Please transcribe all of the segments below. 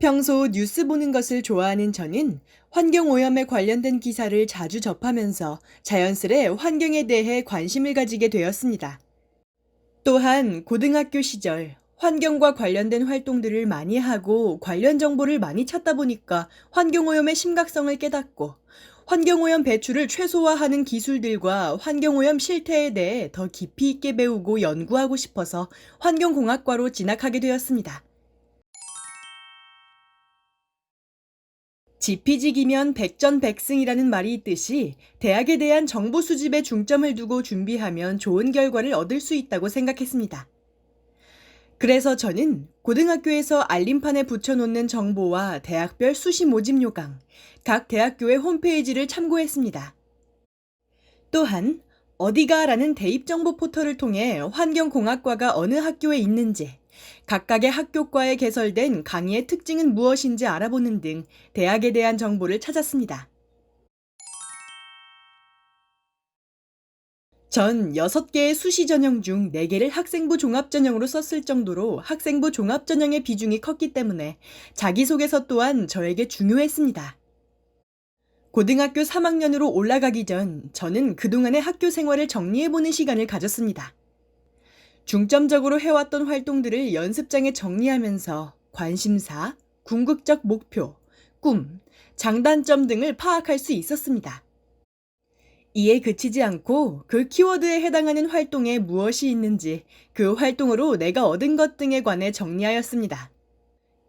평소 뉴스 보는 것을 좋아하는 저는 환경오염에 관련된 기사를 자주 접하면서 자연스레 환경에 대해 관심을 가지게 되었습니다. 또한 고등학교 시절 환경과 관련된 활동들을 많이 하고 관련 정보를 많이 찾다 보니까 환경오염의 심각성을 깨닫고 환경오염 배출을 최소화하는 기술들과 환경오염 실태에 대해 더 깊이 있게 배우고 연구하고 싶어서 환경공학과로 진학하게 되었습니다. 지피지기면 백전백승이라는 말이 있듯이 대학에 대한 정보 수집에 중점을 두고 준비하면 좋은 결과를 얻을 수 있다고 생각했습니다. 그래서 저는 고등학교에서 알림판에 붙여놓는 정보와 대학별 수시 모집 요강, 각 대학교의 홈페이지를 참고했습니다. 또한 어디가라는 대입정보 포털을 통해 환경공학과가 어느 학교에 있는지, 각각의 학교과에 개설된 강의의 특징은 무엇인지 알아보는 등 대학에 대한 정보를 찾았습니다. 전 6개의 수시 전형 중 4개를 학생부 종합 전형으로 썼을 정도로 학생부 종합 전형의 비중이 컸기 때문에 자기소개서 또한 저에게 중요했습니다. 고등학교 3학년으로 올라가기 전 저는 그동안의 학교 생활을 정리해보는 시간을 가졌습니다. 중점적으로 해왔던 활동들을 연습장에 정리하면서 관심사, 궁극적 목표, 꿈, 장단점 등을 파악할 수 있었습니다. 이에 그치지 않고 그 키워드에 해당하는 활동에 무엇이 있는지 그 활동으로 내가 얻은 것 등에 관해 정리하였습니다.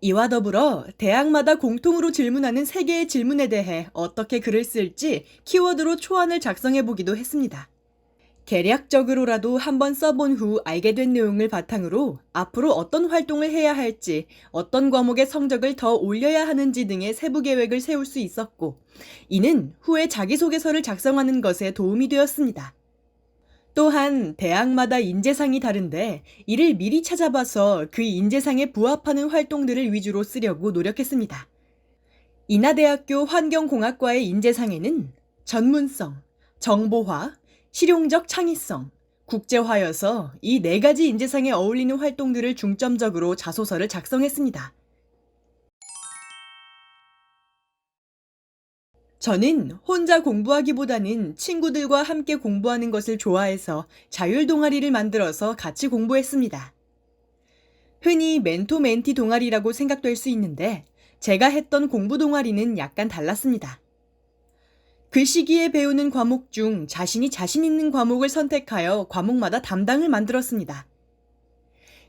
이와 더불어 대학마다 공통으로 질문하는 3개의 질문에 대해 어떻게 글을 쓸지 키워드로 초안을 작성해 보기도 했습니다. 개략적으로라도 한번 써본 후 알게 된 내용을 바탕으로 앞으로 어떤 활동을 해야 할지, 어떤 과목의 성적을 더 올려야 하는지 등의 세부 계획을 세울 수 있었고, 이는 후에 자기소개서를 작성하는 것에 도움이 되었습니다. 또한 대학마다 인재상이 다른데 이를 미리 찾아봐서 그 인재상에 부합하는 활동들을 위주로 쓰려고 노력했습니다. 인하대학교 환경공학과의 인재상에는 전문성, 정보화, 실용적 창의성, 국제화여서 이 4가지 인재상에 어울리는 활동들을 중점적으로 자소서를 작성했습니다. 저는 혼자 공부하기보다는 친구들과 함께 공부하는 것을 좋아해서 자율 동아리를 만들어서 같이 공부했습니다. 흔히 멘토-멘티 동아리라고 생각될 수 있는데 제가 했던 공부 동아리는 약간 달랐습니다. 그 시기에 배우는 과목 중 자신이 자신 있는 과목을 선택하여 과목마다 담당을 만들었습니다.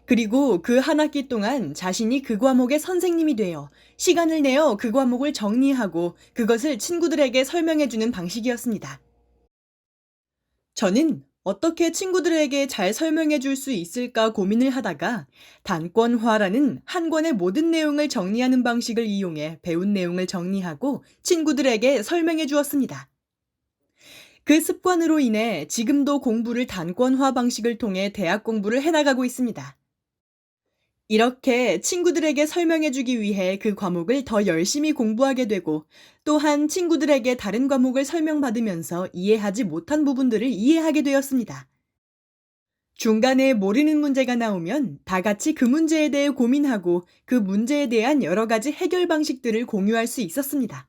그리고 그 한 학기 동안 자신이 그 과목의 선생님이 되어 시간을 내어 그 과목을 정리하고 그것을 친구들에게 설명해주는 방식이었습니다. 저는 어떻게 친구들에게 잘 설명해 줄 수 있을까 고민을 하다가 단권화라는 한 권의 모든 내용을 정리하는 방식을 이용해 배운 내용을 정리하고 친구들에게 설명해 주었습니다. 그 습관으로 인해 지금도 공부를 단권화 방식을 통해 대학 공부를 해나가고 있습니다. 이렇게 친구들에게 설명해 주기 위해 그 과목을 더 열심히 공부하게 되고 또한 친구들에게 다른 과목을 설명받으면서 이해하지 못한 부분들을 이해하게 되었습니다. 중간에 모르는 문제가 나오면 다 같이 그 문제에 대해 고민하고 그 문제에 대한 여러 가지 해결 방식들을 공유할 수 있었습니다.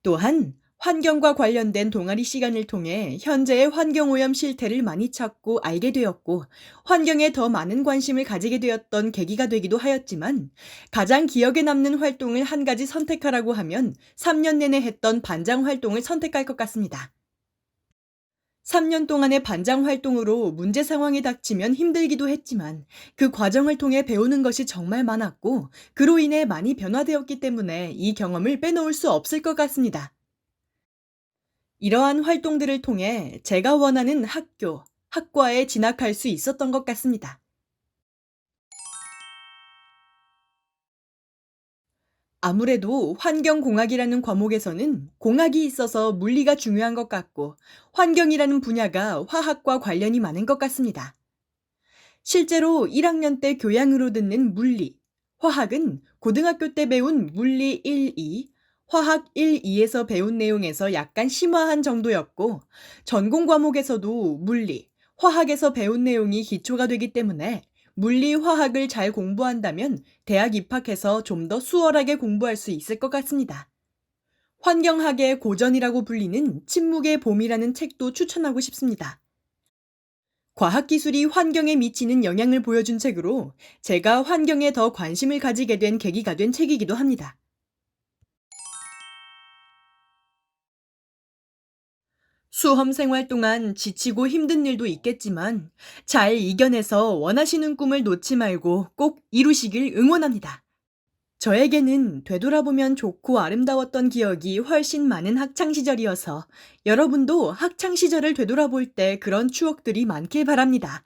또한 환경과 관련된 동아리 시간을 통해 현재의 환경오염 실태를 많이 찾고 알게 되었고 환경에 더 많은 관심을 가지게 되었던 계기가 되기도 하였지만 가장 기억에 남는 활동을 한 가지 선택하라고 하면 3년 내내 했던 반장 활동을 선택할 것 같습니다. 3년 동안의 반장 활동으로 문제 상황이 닥치면 힘들기도 했지만 그 과정을 통해 배우는 것이 정말 많았고 그로 인해 많이 변화되었기 때문에 이 경험을 빼놓을 수 없을 것 같습니다. 이러한 활동들을 통해 제가 원하는 학교, 학과에 진학할 수 있었던 것 같습니다. 아무래도 환경공학이라는 과목에서는 공학이 있어서 물리가 중요한 것 같고 환경이라는 분야가 화학과 관련이 많은 것 같습니다. 실제로 1학년 때 교양으로 듣는 물리, 화학은 고등학교 때 배운 물리 1, 2, 화학 1, 2에서 배운 내용에서 약간 심화한 정도였고 전공 과목에서도 물리, 화학에서 배운 내용이 기초가 되기 때문에 물리, 화학을 잘 공부한다면 대학 입학해서 좀 더 수월하게 공부할 수 있을 것 같습니다. 환경학의 고전이라고 불리는 침묵의 봄이라는 책도 추천하고 싶습니다. 과학기술이 환경에 미치는 영향을 보여준 책으로 제가 환경에 더 관심을 가지게 된 계기가 된 책이기도 합니다. 수험 생활 동안 지치고 힘든 일도 있겠지만 잘 이겨내서 원하시는 꿈을 놓지 말고 꼭 이루시길 응원합니다. 저에게는 되돌아보면 좋고 아름다웠던 기억이 훨씬 많은 학창 시절이어서 여러분도 학창 시절을 되돌아볼 때 그런 추억들이 많길 바랍니다.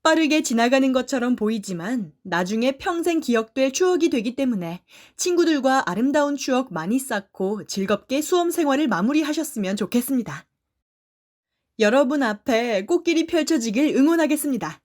빠르게 지나가는 것처럼 보이지만 나중에 평생 기억될 추억이 되기 때문에 친구들과 아름다운 추억 많이 쌓고 즐겁게 수험 생활을 마무리하셨으면 좋겠습니다. 여러분 앞에 꽃길이 펼쳐지길 응원하겠습니다.